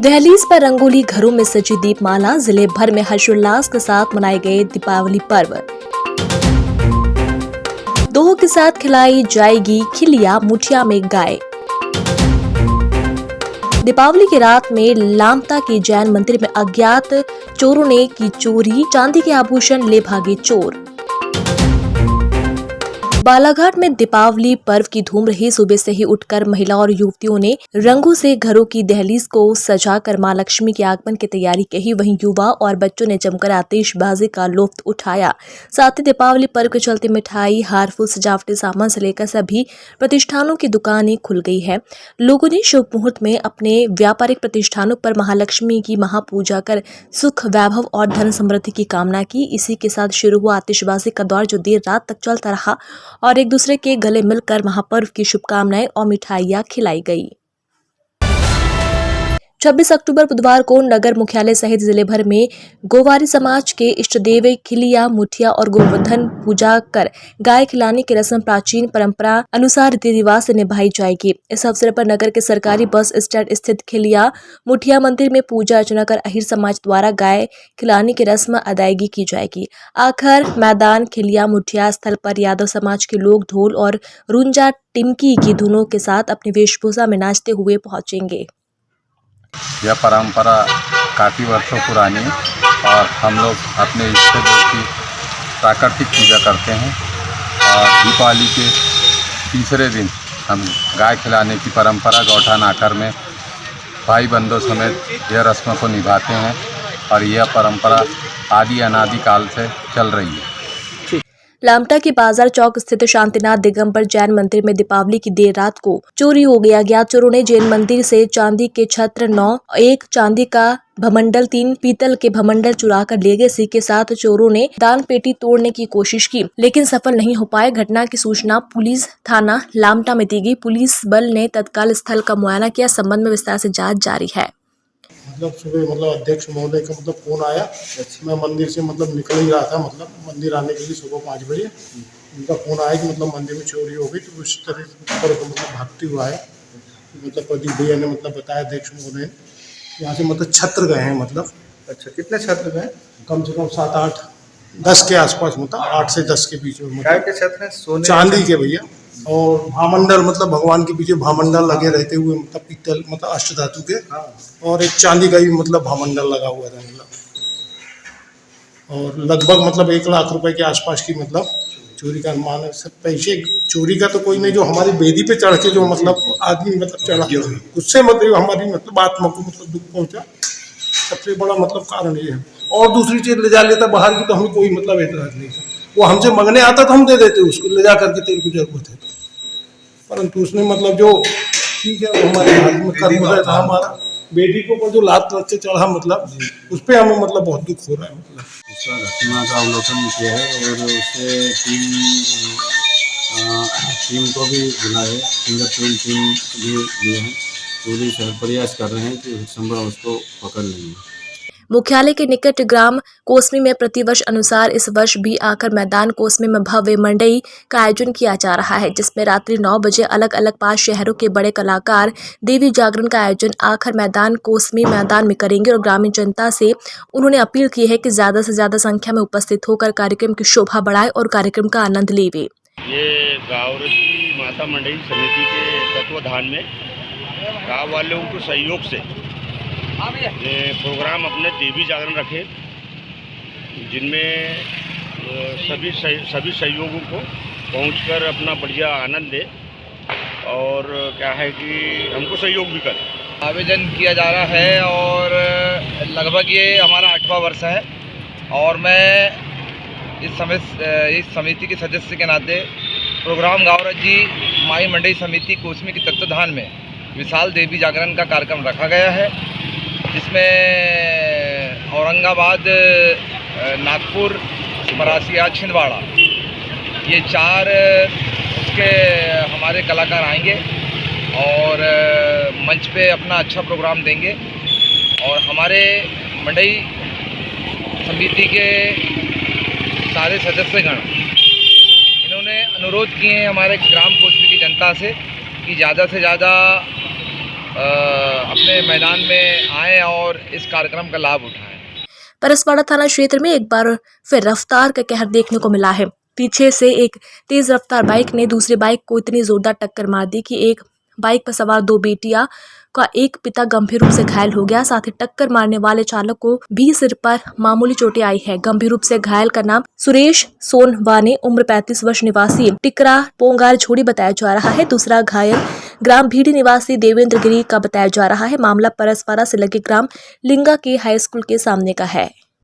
दहलीज पर रंगोली, घरों में सजी दीपमाला, जिले भर में हर्षोल्लास के साथ मनाए गए दीपावली पर्व। दोहों के साथ खिलाई जाएगी खिलिया, मुठिया में गाय। दीपावली की रात में लामता के जैन मंदिर में अज्ञात चोरों ने की चोरी, चांदी के आभूषण ले भागे चोर। बालाघाट में दीपावली पर्व की धूम रही। सुबह से ही उठकर महिलाओं और युवतियों ने रंगों से घरों की दहलीज को सजाकर मां लक्ष्मी के आगमन की तैयारी की। वहीं युवा और बच्चों ने जमकर आतिशबाजी का लुत्फ उठाया। साथ ही दीपावली पर्व के चलते मिठाई, हार फूल, सजावटी सामान से लेकर सभी प्रतिष्ठानों की दुकानें खुल गई है। लोगों ने शुभ मुहूर्त में अपने व्यापारिक प्रतिष्ठानों पर महालक्ष्मी की महापूजा कर सुख, वैभव और धन समृद्धि की कामना की। इसी के साथ शुरू हुआ आतिशबाजी का दौर, जो देर रात तक चलता रहा और एक दूसरे के गले मिलकर महापर्व की शुभकामनाएं और मिठाइयां खिलाई गई। 26 अक्टूबर बुधवार को नगर मुख्यालय सहित जिले भर में गोवारी समाज के इष्ट देव खिलिया, मुठिया और गोवर्धन पूजा कर गाय खिलाने की रस्म प्राचीन परंपरा अनुसार रीति रिवाज से निभाई जाएगी। इस अवसर पर नगर के सरकारी बस स्टैंड स्थित खिलिया मुठिया मंदिर में पूजा अर्चना कर अहिर समाज द्वारा गाय खिलाने की रस्म अदायगी की जाएगी। आखिर मैदान खिलिया मुठिया स्थल पर यादव समाज के लोग ढोल और रुंजा टिमकी की धुनों के साथ अपनी वेशभूषा में नाचते हुए पहुंचेंगे। यह परंपरा काफ़ी वर्षों पुरानी है और हम लोग अपने इष्ट देव की प्राकृतिक पूजा करते हैं। और दीपावली के तीसरे दिन हम गाय खिलाने की परंपरा गौठान आकर में भाई बंधुओं समेत यह रस्म को निभाते हैं और यह परंपरा आदि अनादि काल से चल रही है। लामटा के बाजार चौक स्थित शांतिनाथ दिगंबर जैन मंदिर में दीपावली की देर रात को चोरी हो गया। अज्ञात चोरों ने जैन मंदिर से चांदी के छत्र 9, 1 चांदी का भमंडल, 3 पीतल के भमंडल चुरा कर ले गए। इसी के साथ चोरों ने दान पेटी तोड़ने की कोशिश की, लेकिन सफल नहीं हो पाए। घटना की सूचना पुलिस थाना लामटा में दी गई। पुलिस बल ने तत्काल स्थल का मुआयना किया। संबंध में विस्तार से जाँच जारी है। सुबह अध्यक्ष महोदय का फोन आया। मैं मंदिर से निकल ही रहा था, मंदिर आने के लिए सुबह 5 बजे उनका फोन आया कि मंदिर में चोरी हो गई। तो उस तरह पर भागते हुआ आया। प्रदीप भैया ने बताया अध्यक्ष महोदय ने, यहाँ से छत्र गए हैं। अच्छा, कितने छत्र गए? कम से कम 7, 8, 10 के आसपास, 8 से 10 के बीच में। काय के छत्र हैं? सोने चांदी के भैया। और भामंडल भगवान के पीछे भामंडल लगे रहते हुए, पीतल अष्ट धातु के। और एक चांदी का भी भामंडल लगा हुआ था। और लगभग 1 लाख रुपए के आसपास की चोरी का अनुमान है। सब पैसे चोरी का तो कोई नहीं, जो हमारी बेदी पे चढ़ के जो आदमी चढ़ा, उससे हमारी आत्मा को दुख पहुंचा। सबसे बड़ा कारण ये है। और दूसरी चीज ले जा लेता बाहर की, तो हमें कोई एतराज नहीं था। वो हमसे मांगने आता तो हम दे देते उसको, ले जा करके तेरे को जरूरत है। परंतु उसने जो ठीक है, वो हमारे हाथ में कर्म था। हमारा बेटी को जो लात से चढ़ा, उस पर हमें बहुत दुख हो रहा है। उसका घटना का अवलोकन किया है और उससे टीम को भी बुलाए, फिंगरप्रिंट टीम भी लिए हैं। पूरी प्रयास कर रहे हैं कि संभव उसको पकड़ लेंगे। मुख्यालय के निकट ग्राम कोसमी में प्रतिवर्ष अनुसार इस वर्ष भी आकर मैदान कोसमी में भव्य मंडई का आयोजन किया जा रहा है, जिसमें रात्रि 9 बजे अलग अलग 5 शहरों के बड़े कलाकार देवी जागरण का आयोजन आखिर मैदान कोसमी मैदान में करेंगे। और ग्रामीण जनता से उन्होंने अपील की है कि ज्यादा से ज्यादा संख्या में उपस्थित होकर कार्यक्रम की शोभा बढ़ाए और कार्यक्रम का आनंद लेवे। ये गावरजी माता मंडई समिति के तत्वाधान में गाँव वालों के सहयोग से ये प्रोग्राम अपने देवी जागरण रखे, जिनमें सभी सहयोगों को पहुंचकर अपना बढ़िया आनंद ले और क्या है कि हमको सहयोग भी करें। आवेदन किया जा रहा है और लगभग ये हमारा 8वां वर्ष है। और मैं इस समिति के सदस्य के नाते प्रोग्राम गावरजी माई मंडई समिति कोसमी के तत्वाधान में विशाल देवी जागरण का कार्यक्रम रखा गया है, जिसमें औरंगाबाद, नागपुर, मरासिया, छिंदवाड़ा, ये 4 उसके हमारे कलाकार आएंगे और मंच पे अपना अच्छा प्रोग्राम देंगे। और हमारे मंडई समिति के सारे सदस्यगण इन्होंने अनुरोध किए हैं हमारे ग्राम कोसमी की जनता से कि ज़्यादा से ज़्यादा अपने मैदान में आएँ और इस कार्यक्रम का लाभ उठाएं। परसवाड़ा थाना क्षेत्र में एक बार फिर रफ्तार का कहर देखने को मिला है। पीछे से एक तेज रफ्तार बाइक ने दूसरी बाइक को इतनी जोरदार टक्कर मार दी कि एक बाइक पर सवार दो बेटियां का एक पिता गंभीर रूप से घायल हो गया। साथ ही टक्कर मारने वाले चालक को भी सिर पर मामूली चोटें आई है। गंभीर रूप से घायल का नाम सुरेश सोनवाने उम्र 35 वर्ष निवासी टिकरा पोंगार झोड़ी बताया जा रहा है। दूसरा घायल ग्राम भीड़ी निवासी देवेंद्र गिरी का बताया जा रहा है। मामला परसवाड़ा से लगे ग्राम लिंगा के हाई स्कूल के सामने का है।